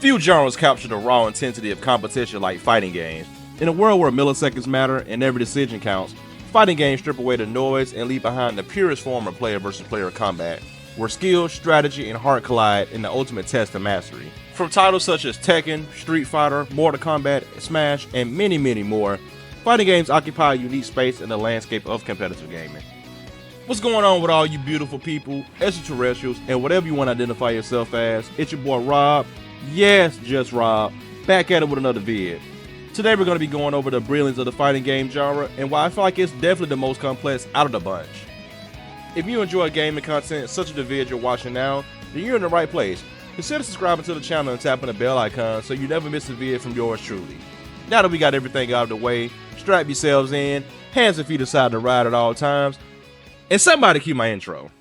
Few genres capture the raw intensity of competition like fighting games. In a world where milliseconds matter and every decision counts, fighting games strip away the noise and leave behind the purest form of player versus player combat, where skill, strategy, and heart collide in the ultimate test of mastery. From titles such as Tekken, Street Fighter, Mortal Kombat, Smash, and many, many more, fighting games occupy a unique space in the landscape of competitive gaming. What's going on with all you beautiful people, extraterrestrials, and whatever you want to identify yourself as? It's your boy Rob. Yes, just Rob. Back at it with another vid. Today we're going to be going over the brilliance of the fighting game genre and why I feel like it's definitely the most complex out of the bunch. If you enjoy gaming content such as the vid you're watching now, then you're in the right place. Consider subscribing to the channel and tapping the bell icon so you never miss a vid from yours truly. Now that we got everything out of the way, strap yourselves in, hands and feet aside to ride at all times, and somebody cue my intro.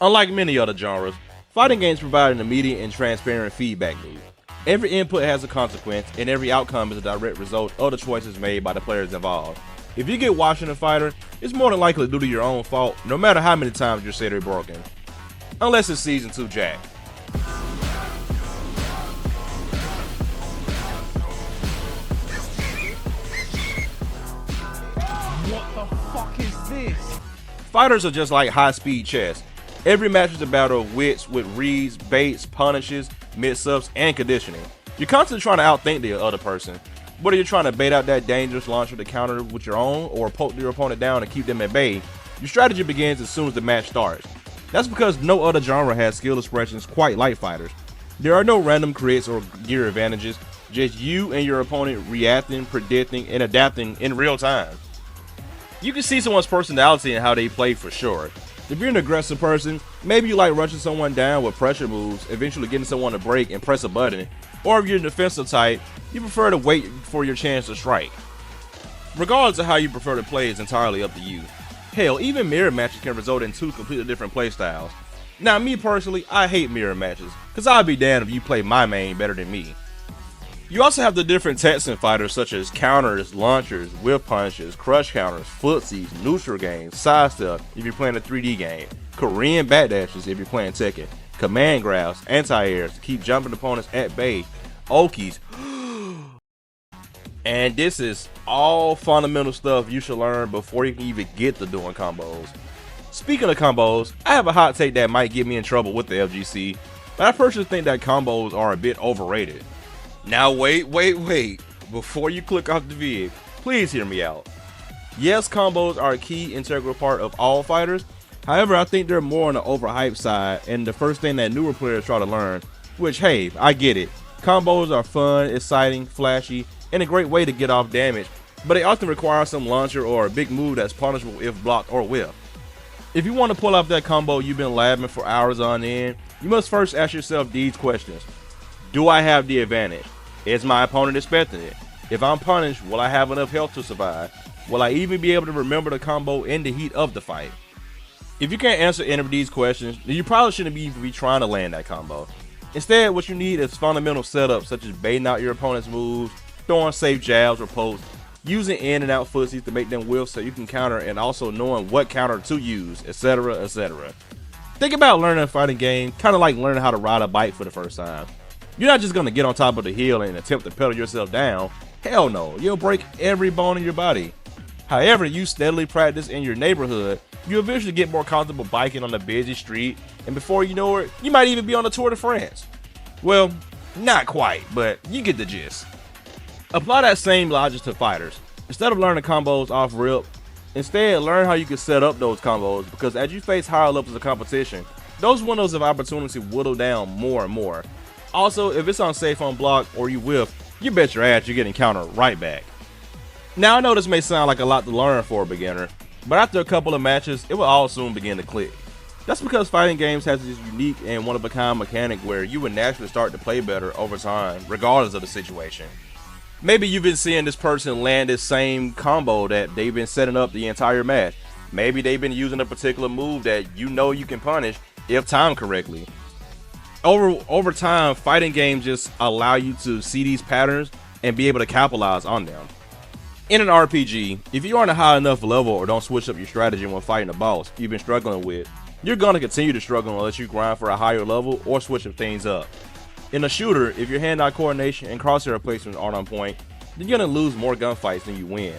Unlike many other genres, fighting games provide an immediate and transparent feedback loop. Every input has a consequence, and every outcome is a direct result of the choices made by the players involved. If you get washed in a fighter, it's more than likely due to your own fault, no matter how many times you say they're broken. Unless it's Season 2 Jack. What the fuck is this? Fighters are just like high-speed chess. Every match is a battle of wits with reads, baits, punishes, mix-ups, and conditioning. You're constantly trying to outthink the other person. Whether you're trying to bait out that dangerous launcher to counter with your own or poke your opponent down and keep them at bay, your strategy begins as soon as the match starts. That's because no other genre has skill expressions quite like fighters. There are no random crits or gear advantages, just you and your opponent reacting, predicting, and adapting in real time. You can see someone's personality and how they play for sure. If you're an aggressive person, maybe you like rushing someone down with pressure moves, eventually getting someone to break and press a button. Or if you're a defensive type, you prefer to wait for your chance to strike. Regardless of how you prefer to play is entirely up to you. Hell, even mirror matches can result in two completely different play styles. Now me personally, I hate mirror matches, cause I'd be damned if you play my main better than me. You also have the different Texan fighters such as counters, launchers, whip punches, crush counters, footsies, neutral games, sidestep if you're playing a 3D game, Korean backdashes if you're playing Tekken, command grabs, anti-airs to keep jumping opponents at bay, okies, and this is all fundamental stuff you should learn before you can even get to doing combos. Speaking of combos, I have a hot take that might get me in trouble with the FGC, but I personally think that combos are a bit overrated. Now wait, before you click off the vid, please hear me out. Yes, combos are a key integral part of all fighters, however I think they're more on the overhyped side and the first thing that newer players try to learn, which hey, I get it. Combos are fun, exciting, flashy, and a great way to get off damage, but they often require some launcher or a big move that's punishable if blocked or whiffed. If you want to pull off that combo you've been labbing for hours on end, you must first ask yourself these questions. Do I have the advantage? Is my opponent expecting it? If I'm punished, will I have enough health to survive? Will I even be able to remember the combo in the heat of the fight? If you can't answer any of these questions, then you probably shouldn't even be trying to land that combo. Instead, what you need is fundamental setups such as baiting out your opponent's moves, throwing safe jabs or pokes, using in and out footsies to make them whiff so you can counter, and also knowing what counter to use, etc, etc. Think about learning a fighting game kind of like learning how to ride a bike for the first time. You're not just going to get on top of the hill and attempt to pedal yourself down. Hell no, you'll break every bone in your body. However, you steadily practice in your neighborhood, you eventually get more comfortable biking on a busy street, and before you know it, you might even be on the Tour de France. Well, not quite, but you get the gist. Apply that same logic to fighters. Instead of learning combos off rip, instead learn how you can set up those combos, because as you face higher levels of competition, those windows of opportunity whittle down more and more. Also, if it's unsafe on block or you whiff, you bet your ass you're getting countered right back. Now I know this may sound like a lot to learn for a beginner, But after a couple of matches, it will all soon begin to click. That's because fighting games has this unique and one-of-a-kind mechanic where you would naturally start to play better over time, regardless of the situation. Maybe you've been seeing this person land this same combo that they've been setting up the entire match. Maybe they've been using a particular move that you know you can punish if timed correctly. Over time, fighting games just allow you to see these patterns and be able to capitalize on them. In an RPG, if you aren't a high enough level or don't switch up your strategy when fighting a boss you've been struggling with, you're going to continue to struggle unless you grind for a higher level or switch things up. In a shooter, if your hand-eye coordination and crosshair placements aren't on point, you're going to lose more gunfights than you win.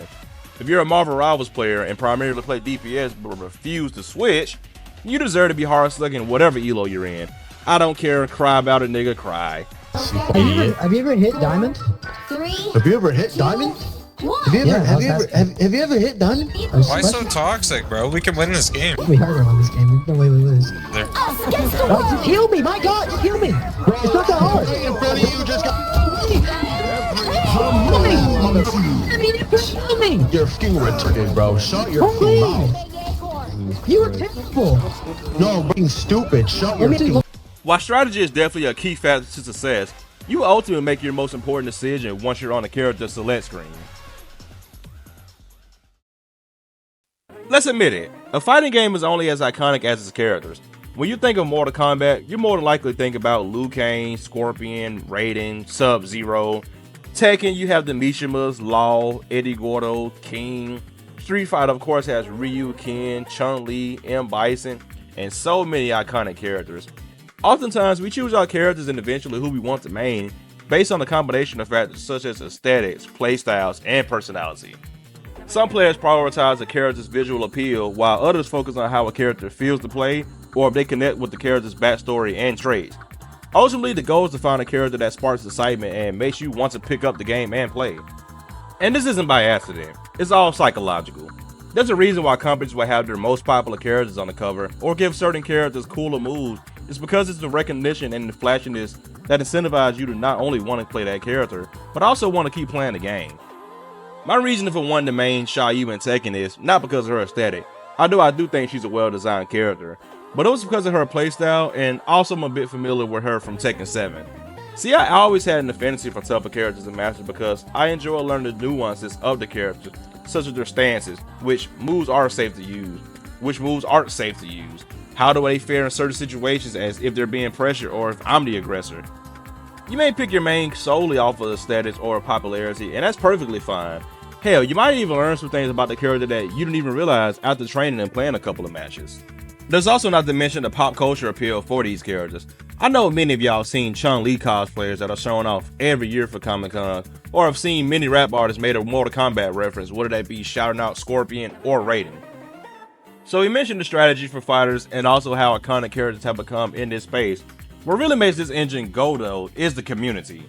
If you're a Marvel Rivals player and primarily play DPS but refuse to switch, you deserve to be hard slugging whatever elo you're in. I don't care, cry about it, nigga, cry. Have you ever hit diamond? Have you ever hit diamond? Have you ever hit diamond? Why so toxic, bro? We can win this game. We are gonna win this game. There's no way we lose. There. Oh, just heal me! My God, just heal me! It's not that hard. Right in front of you just got. Heal me! You're fucking retarded, bro. Shut your fucking mouth. You were terrible. No, I'm being stupid. Shut your fucking. While strategy is definitely a key factor to success, you will ultimately make your most important decision once you're on the character select screen. Let's admit it, a fighting game is only as iconic as its characters. When you think of Mortal Kombat, you're more than likely to think about Liu Kang, Scorpion, Raiden, Sub-Zero. Tekken, you have the Mishimas, Law, Eddie Gordo, King. Street Fighter, of course, has Ryu, Ken, Chun-Li, M. Bison, and so many iconic characters. Oftentimes, we choose our characters and eventually who we want to main based on a combination of factors such as aesthetics, playstyles, and personality. Some players prioritize a character's visual appeal, while others focus on how a character feels to play or if they connect with the character's backstory and traits. Ultimately, the goal is to find a character that sparks excitement and makes you want to pick up the game and play. And this isn't by accident, it's all psychological. There's a reason why companies will have their most popular characters on the cover or give certain characters cooler moves. It's because it's the recognition and the flashiness that incentivize you to not only want to play that character, but also want to keep playing the game. My reason for wanting to main Xiaoyu in Tekken is not because of her aesthetic. I do think she's a well-designed character, but it was because of her playstyle, and also I'm a bit familiar with her from Tekken 7. See, I always had an affinity for tougher characters to master because I enjoy learning the nuances of the characters, such as their stances, which moves are safe to use, which moves aren't safe to use. How do they fare in certain situations as if they're being pressured or if I'm the aggressor? You may pick your main solely off of the status or popularity, and that's perfectly fine. Hell, you might even learn some things about the character that you didn't even realize after training and playing a couple of matches. There's also not to mention the pop culture appeal for these characters. I know many of y'all seen Chun-Li cosplayers that are showing off every year for Comic-Con, or have seen many rap artists made a Mortal Kombat reference, whether that be shouting out Scorpion or Raiden. So we mentioned the strategy for fighters and also how iconic characters have become in this space. What really makes this engine go though is the community.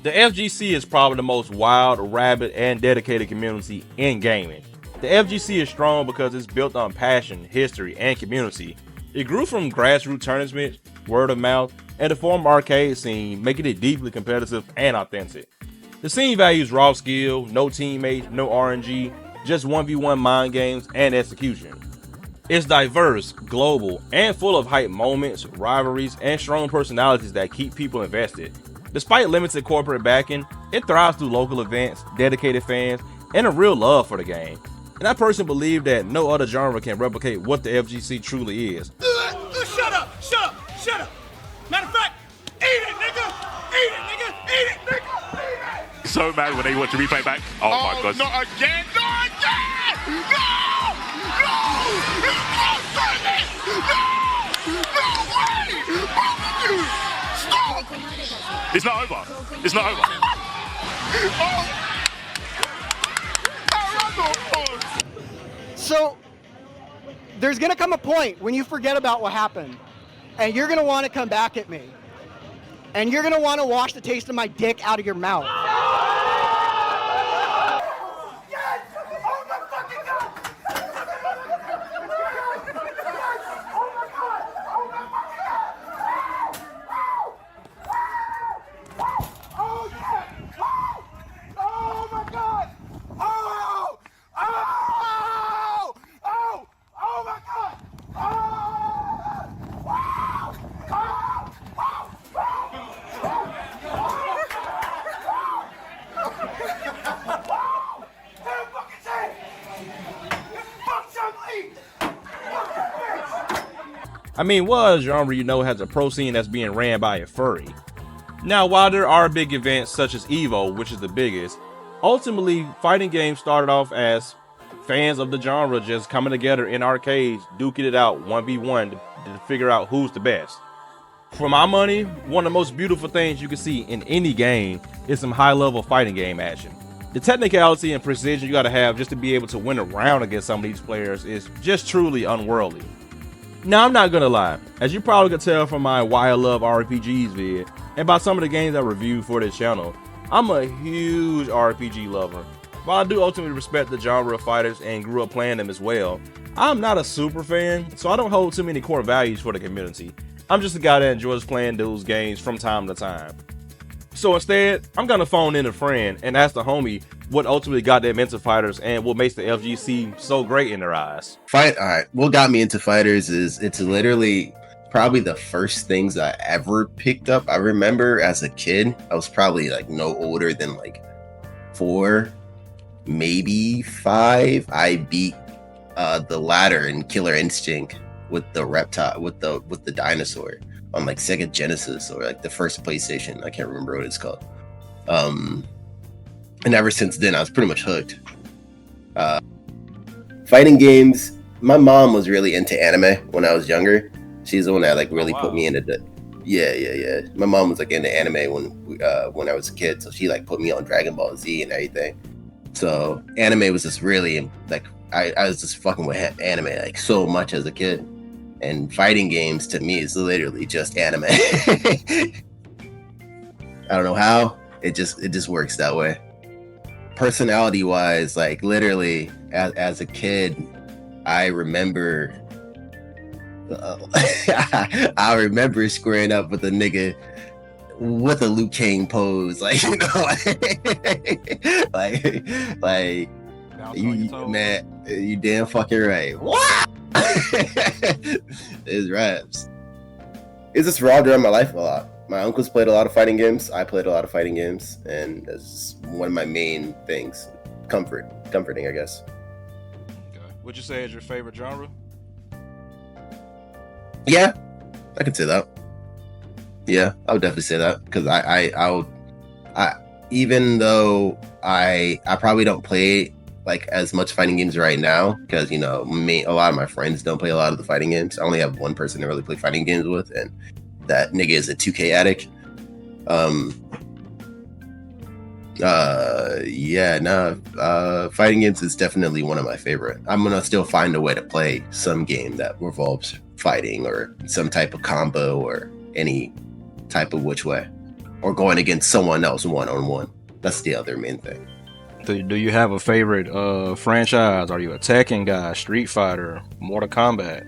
The FGC is probably the most wild, rabid, and dedicated community in gaming. The FGC is strong because it's built on passion, history, and community. It grew from grassroots tournaments, word of mouth, and the former arcade scene, making it deeply competitive and authentic. The scene values raw skill, no teammates, no RNG, just 1v1 mind games and execution. It's diverse, global, and full of hype moments, rivalries, and strong personalities that keep people invested. Despite limited corporate backing, it thrives through local events, dedicated fans, and a real love for the game. And I personally believe that no other genre can replicate what the FGC truly is. Shut up! Shut up! Shut up! Matter of fact, eat it, nigga! Eat it, nigga! Eat it, nigga! Eat it! So mad when they watch the replay back. Oh my god. Not again! Not again! No! No! You can't do this! No! No way! Both of you! Stop! It's not over. It's not over. So, there's gonna come a point when you forget about what happened, and you're gonna want to come back at me, and you're gonna want to wash the taste of my dick out of your mouth. I mean, what genre has a pro scene that's being ran by a furry? Now, while there are big events such as EVO, which is the biggest, ultimately, fighting games started off as fans of the genre just coming together in arcades, duking it out 1v1 to figure out who's the best. For my money, one of the most beautiful things you can see in any game is some high-level fighting game action. The technicality and precision you gotta have just to be able to win a round against some of these players is just truly unworldly. Now, I'm not gonna lie, as you probably could tell from my Why I Love RPGs vid, and by some of the games I reviewed for this channel, I'm a huge RPG lover. While I do ultimately respect the genre of fighters and grew up playing them as well, I'm not a super fan, so I don't hold too many core values for the community. I'm just a guy that enjoys playing those games from time to time. So instead, I'm gonna phone in a friend and ask the homie what ultimately got them into fighters and what makes the FGC so great in their eyes. Alright, what got me into fighters is it's literally probably the first things I ever picked up. I remember as a kid, I was probably like no older than like 4, maybe 5. I beat the ladder in Killer Instinct with the reptile, with the dinosaur on like Sega Genesis or like the first PlayStation. I can't remember what it's called. And ever since then, I was pretty much hooked. Fighting games. My mom was really into anime when I was younger. She's the one that like really put me into the. Yeah. My mom was like into anime when I was a kid, so she like put me on Dragon Ball Z and everything. So anime was just really like I was just fucking with anime like so much as a kid. And fighting games to me is literally just anime. I don't know how it just works that way. Personality wise, like literally as a kid, I remember I remember squaring up with a nigga with a Liu Kang pose, like, you know, like you, man, you damn fucking right. What? It's raps. It's just revolved around my life a lot. My uncles played a lot of fighting games. I played a lot of fighting games, and it's one of my main things. Comforting, I guess. Okay. Would you say is your favorite genre? Yeah, I could say that. Yeah, I would definitely say that because I even though I probably don't play like as much fighting games right now because, you know, a lot of my friends don't play a lot of the fighting games. I only have one person to really play fighting games with, and that nigga is a 2K addict. Fighting games is definitely one of my favorite. I'm gonna still find a way to play some game that revolves fighting or some type of combo or any type of which way, or going against someone else one-on-one. That's the other main thing. Do you have a favorite franchise? Are you a Tekken guy, Street Fighter, Mortal Kombat?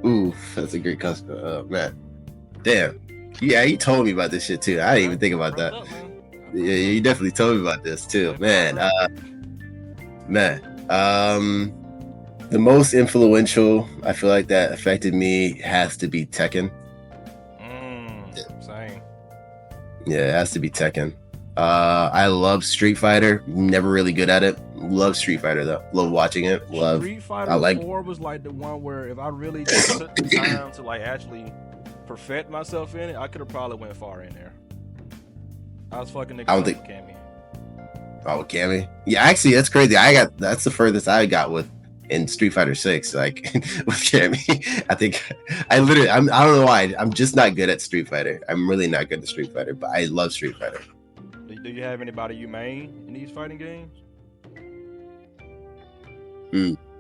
Ooh, that's a great custom. Man, damn. Yeah, you told me about this shit too. I didn't even think about that. Yeah, you definitely told me about this too, man. The most influential, I feel like that affected me has to be Tekken. Same. Yeah, it has to be Tekken. I love Street Fighter. Never really good at it. Love Street Fighter though. Love watching it. Street Fighter 4 was like the one where if I really just took the time to like actually perfect myself in it, I could have probably went far in there. I was fucking nigga with Cammy. Oh, Cammy? Yeah, actually, that's crazy. That's the furthest I got with in Street Fighter 6, like with Cammy. I don't know why. I'm just not good at Street Fighter. I'm really not good at Street Fighter, but I love Street Fighter. Do you have anybody you main in these fighting games?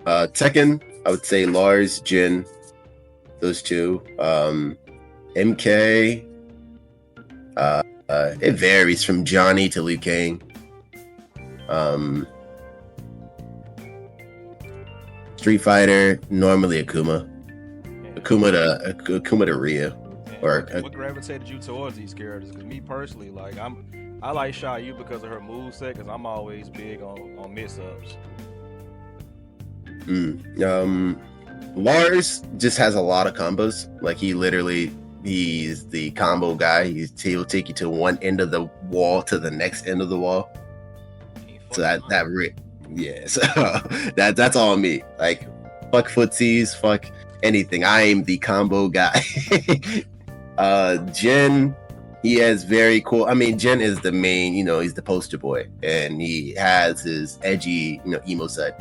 Tekken, I would say Lars, Jin, those two. MK, it varies from Johnny to Liu Kang. Street Fighter, normally Akuma to Ryu. What gravitated you towards these characters? Because me personally, like I like Xiaoyu because of her moveset, because I'm always big on mix-ups. Lars just has a lot of combos. Like he's the combo guy. He will take you to one end of the wall to the next end of the wall. So that's all me. Like fuck footsies, fuck anything. I am the combo guy. Jin, he has very cool. I mean, Jin is the main, he's the poster boy, and he has his edgy, emo side,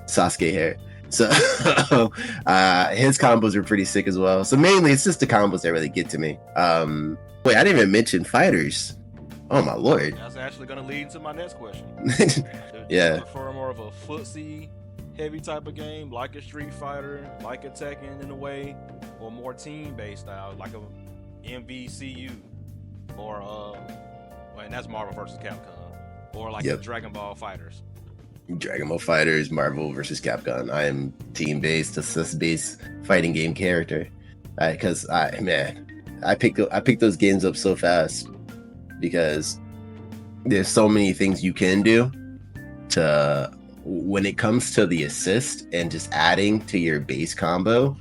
Sasuke hair. So his combos are pretty sick as well. So mainly, it's just the combos that really get to me. Wait, I didn't even mention fighters. Oh my lord. That's actually gonna lead to my next question. Yeah. Do you prefer more of a footsie heavy type of game, like a Street Fighter, like a Tekken in a way, or more team-based style, like a MVCU, or and that's Marvel vs. Capcom, or like the Dragon Ball Fighters. Dragon Ball Fighters, Marvel vs. Capcom. I am team-based, assist-based fighting game character, because I pick those games up so fast because there's so many things you can do to. When it comes to the assist and just adding to your base combo,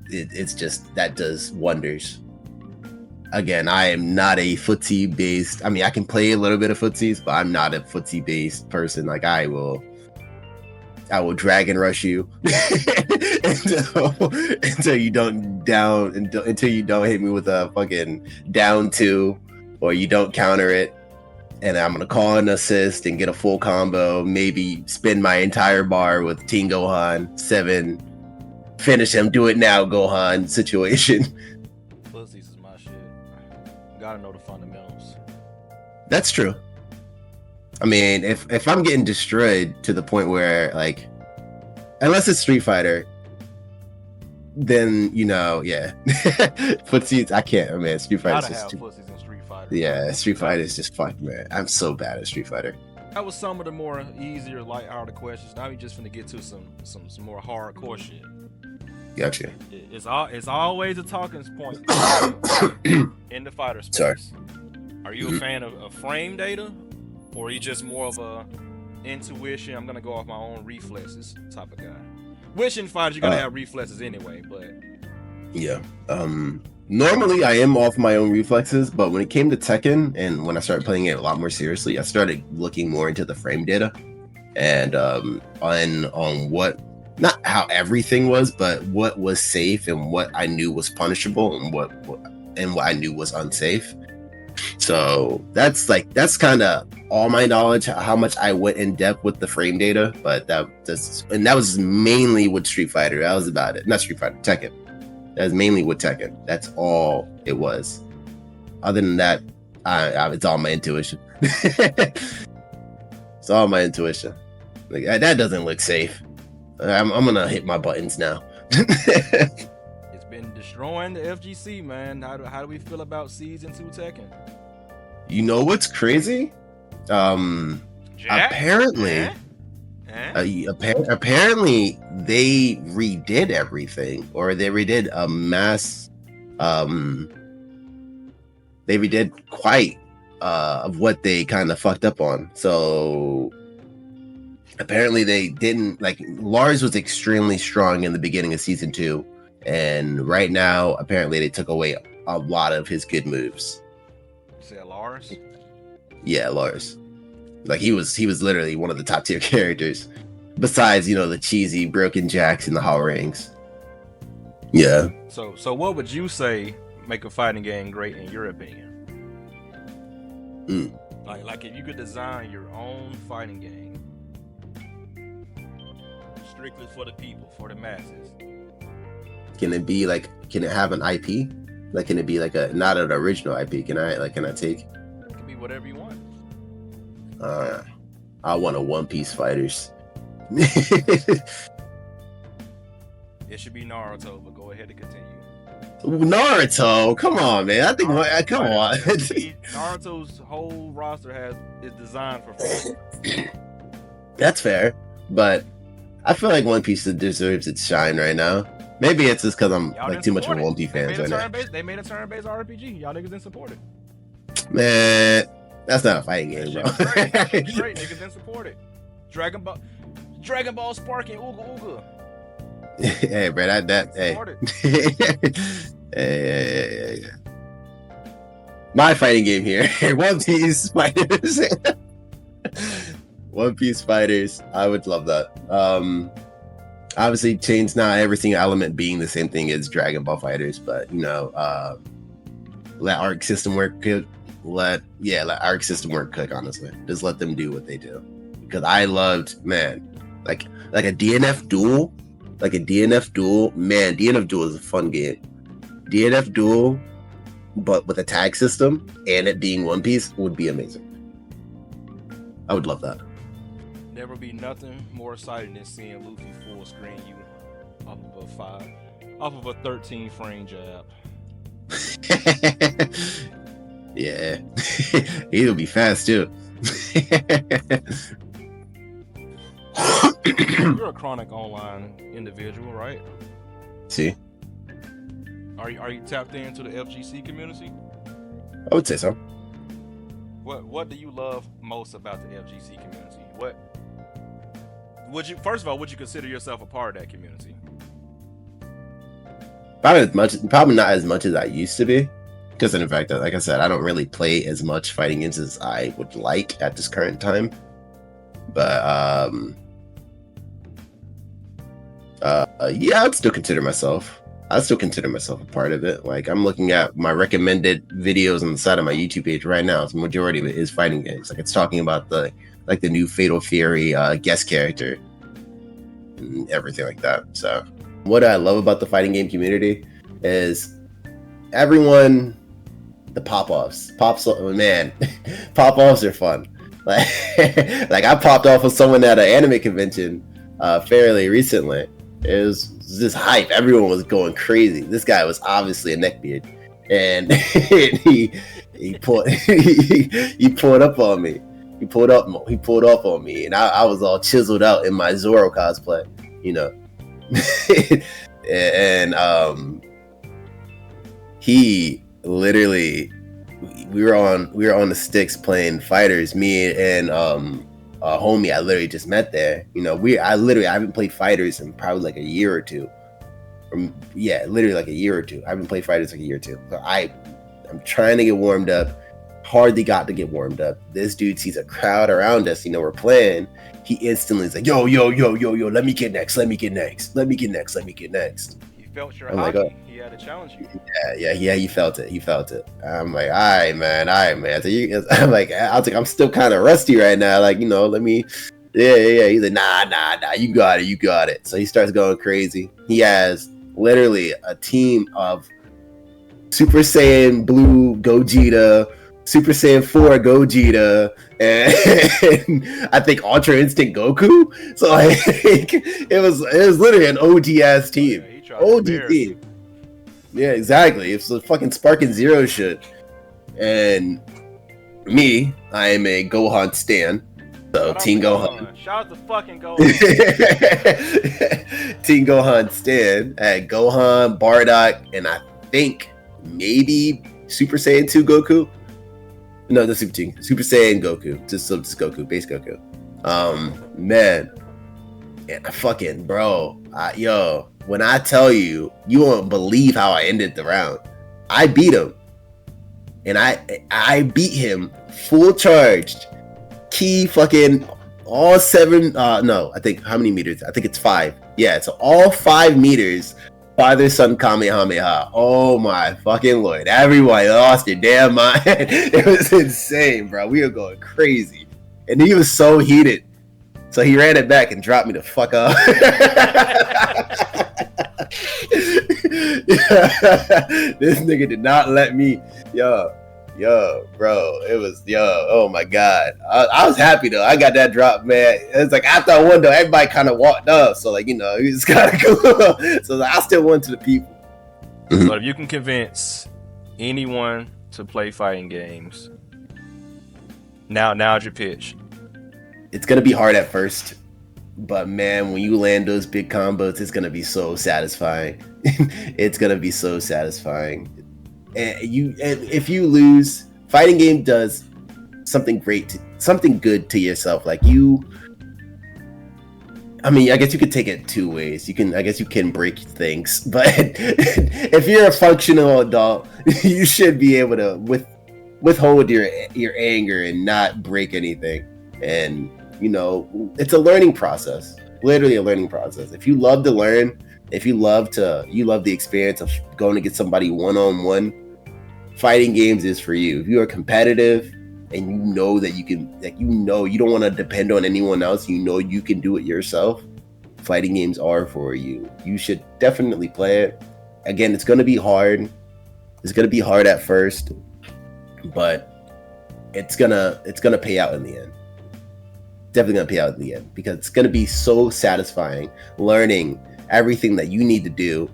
it's just that does wonders. Again, I am not a footsie based. I mean, I can play a little bit of footsies, but I'm not a footsie based person. Like I will dragon rush you until you don't until you don't hit me with a fucking down 2, or you don't counter it. And I'm gonna call an assist and get a full combo, maybe spin my entire bar with Teen Gohan 7, finish him, do it now, Gohan situation. Fuzzies is my shit. You gotta know the fundamentals. That's true. I mean, if I'm getting destroyed to the point where, like, unless it's Street Fighter, then footsies, I can't. I mean, Street Fighter is just too. Yeah, Street Fighter is just fucked, man. I'm so bad at Street Fighter. That was some of the more easier, light-hearted questions. Now we just finna get to some more hardcore shit. Gotcha. It's always a talking point in the fighter space. Sorry. Are you a fan of frame data, or are you just more of a intuition? I'm gonna go off my own reflexes type of guy. Which in fighters you're gonna have reflexes anyway, but yeah. Normally, I am off my own reflexes, but when it came to Tekken and when I started playing it a lot more seriously, I started looking more into the frame data and on what, not how everything was, but what was safe and what I knew was punishable and what I knew was unsafe. So that's kind of all my knowledge, how much I went in depth with the frame data, but that was mainly with Street Fighter. That was about it. Not Street Fighter, Tekken. That was mainly with Tekken. That's all it was. Other than that, it's all my intuition. It's all my intuition. Like that doesn't look safe. I'm gonna hit my buttons now. It's been destroying the FGC, man. How do we feel about Season 2 Tekken? You know what's crazy? Apparently. Apparently they redid everything, or they redid a mass they redid quite of what they kind of fucked up on. So apparently they didn't, like, Lars was extremely strong in the beginning of Season 2, and right now apparently they took away a lot of his good moves. You say Lars? Yeah, Lars. Like he was literally one of the top tier characters. Besides, the cheesy Broken Jacks and the Hall Rings. Yeah. So what would you say make a fighting game great in your opinion? Like if you could design your own fighting game strictly for the people, for the masses. Can it have an IP? Like, can it be like not an original IP? Can I take? It can be whatever you want. I want a One Piece Fighters. It should be Naruto, but go ahead and continue. Naruto, come on, man! I think, come on. Naruto's whole roster is designed for fighting. That's fair, but I feel like One Piece deserves its shine right now. Maybe it's just because I'm like too much of a One Piece fan right now. They made a turn-based RPG. Y'all niggas didn't support it. Man, that's not a fighting game, bro. Great, niggas didn't support it. Dragon Ball Spark and Ooga Ooga. Hey, bro, hey. My fighting game here. One Piece Fighters. One Piece Fighters. I would love that. obviously change not every single element being the same thing as Dragon Ball Fighters, but let Arc System work. Let Arc System work quick. Honestly, just let them do what they do. Because I loved, man, like a DNF duel, Man, DNF duel is a fun game. DNF duel, but with a tag system and it being One Piece would be amazing. I would love that. Never be nothing more exciting than seeing Luffy full screen you off of a 13 frame jab. Yeah, he'll be fast too. You're a chronic online individual, right? See, are you tapped into the FGC community? I would say so. What do you love most about the FGC community? What would you consider yourself a part of that community? Probably not as much as I used to be, because in fact, like I said, I don't really play as much fighting games as I would like at this current time. But yeah, I'd still consider myself a part of it. Like, I'm looking at my recommended videos on the side of my YouTube page right now. The majority of it is fighting games. Like, it's talking about the new Fatal Fury guest character and everything like that. So what I love about the fighting game community is everyone, the pop-offs, man, pop-offs are fun. Like I popped off with someone at an anime convention fairly recently. It was just hype. Everyone was going crazy. This guy was obviously a neckbeard, and he pulled up on me. He pulled up on me, and I was all chiseled out in my Zoro cosplay, and he literally, we were on the sticks playing fighters. Me and a homie I literally just met there. I haven't played fighters in probably like a year or two. Literally like a year or two. I haven't played fighters like a year or two. So I'm trying to get warmed up. Hardly got to get warmed up. This dude sees a crowd around us. We're playing. He instantly is like, yo, let me get next. He felt your hockey. He had to challenge you. Yeah, he felt it. I'm like, all right, man. So I'm like, I'm still kind of rusty right now. Like, let me. Yeah. He's like, nah. You got it. So he starts going crazy. He has literally a team of Super Saiyan Blue Gogeta, Super Saiyan 4 Gogeta, and I think Ultra Instinct Goku. So like, it was literally an OD-ass team. OD team. Yeah, exactly. It's the fucking Sparking Zero shit. And me, I am a Gohan stan. So Team Gohan. Shout out to fucking Gohan. Team Gohan stan at Gohan, Bardock, and I think maybe Super Saiyan 2 Goku. No, the Super Saiyan Goku. Just Goku, base Goku. Man. And fucking bro. When I tell you, you won't believe how I ended the round. I beat him. And I beat him full charged. Key fucking all 7 no, I think how many meters? I think it's 5. Yeah, so all 5 meters Father Son Kamehameha. Oh my fucking lord. Everyone lost your damn mind. It was insane, bro. We were going crazy. And he was so heated. So he ran it back and dropped me the fuck up. This nigga did not let me. Yo, bro. It was, oh my god. I was happy though. I got that drop, man. It's like after I won though, everybody kind of walked up. So like, you just gotta go. So like, I still won to the people. But if you can convince anyone to play fighting games, now's your pitch. It's gonna be hard at first, but man, when you land those big combos, it's gonna be so satisfying. It's gonna be so satisfying. And if you lose, fighting game does something great, something good to yourself. Like I guess you could take it 2 ways. I guess you can break things, but if you're a functional adult, you should be able to withhold your anger and not break anything. And it's a learning process. literally a learning process. If you love to learn, if you love the experience of going to get somebody one-on-one, fighting games is for you. If you are competitive and you know that you can, like, you know, you don't want to depend on anyone else, you know you can do it yourself, fighting games are for you. You should definitely play it. Again, it's going to be hard. It's going to be hard at first, but it's gonna pay out in the end. Definitely gonna pay out in the end, because it's gonna be so satisfying learning everything that you need to do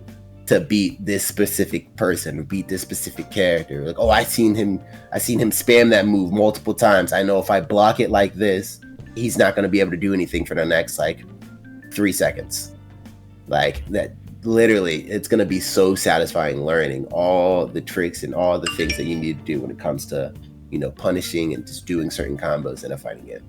to beat this specific person, beat this specific character. Like, oh, I seen him spam that move multiple times. I know if I block it like this, he's not gonna be able to do anything for the next like 3 seconds. Like that, literally, it's gonna be so satisfying learning all the tricks and all the things that you need to do when it comes to, you know, punishing and just doing certain combos in a fighting game.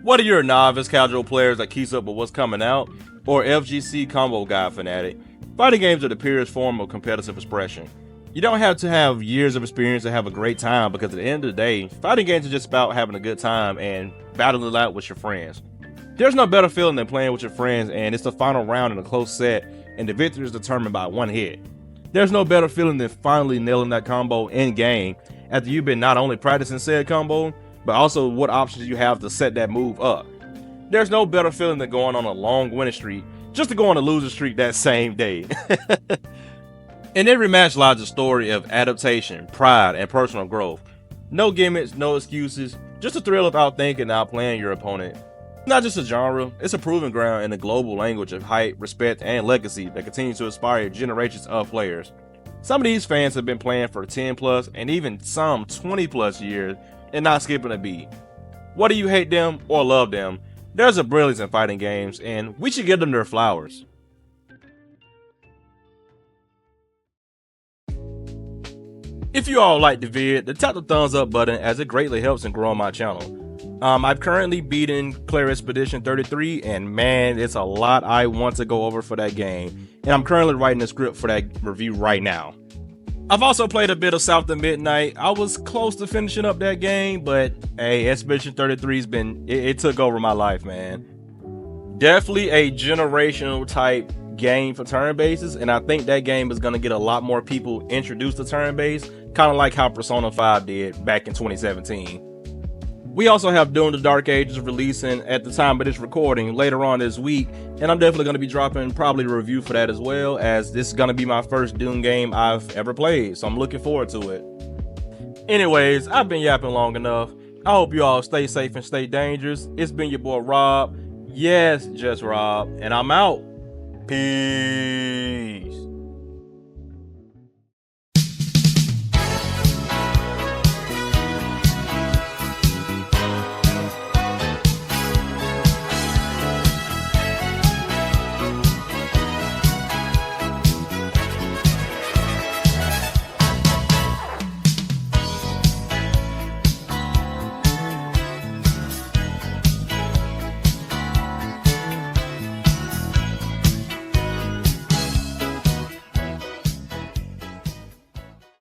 Whether you're a novice casual player that keeps up with what's coming out, or FGC combo guide fanatic, fighting games are the purest form of competitive expression. You don't have to have years of experience to have a great time, because at the end of the day, fighting games are just about having a good time and battling it out with your friends. There's no better feeling than playing with your friends and it's the final round in a close set and the victory is determined by one hit. There's no better feeling than finally nailing that combo in game after you've been not only practicing said combo, but also what options you have to set that move up. There's no better feeling than going on a long winning streak just to go on a losing streak that same day. In every match lies a story of adaptation, pride, and personal growth. No gimmicks, no excuses, just the thrill of outthinking and outplaying your opponent. It's not just a genre, it's a proving ground in the global language of hype, respect, and legacy that continues to inspire generations of players. Some of these fans have been playing for 10 plus and even some 20 plus years and not skipping a beat. Whether you hate them or love them, there's a brilliance in fighting games and we should give them their flowers. If you all like the vid, then tap the thumbs up button as it greatly helps in growing my channel. I've currently beaten Clair Expedition 33 and man, it's a lot I want to go over for that game, and I'm currently writing a script for that review right now. I've also played a bit of South of Midnight. I was close to finishing up that game, but hey, Expedition 33's it took over my life, man. Definitely a generational type game for turn-bases, and I think that game is going to get a lot more people introduced to turn-based, kind of like how Persona 5 did back in 2017. We also have Doom the Dark Ages releasing at the time of this recording later on this week, and I'm definitely going to be dropping probably a review for that as well, as this is going to be my first Doom game I've ever played, so I'm looking forward to it. Anyways, I've been yapping long enough. I hope you all stay safe and stay dangerous. It's been your boy Rob. Yes, just Rob, and I'm out. Peace.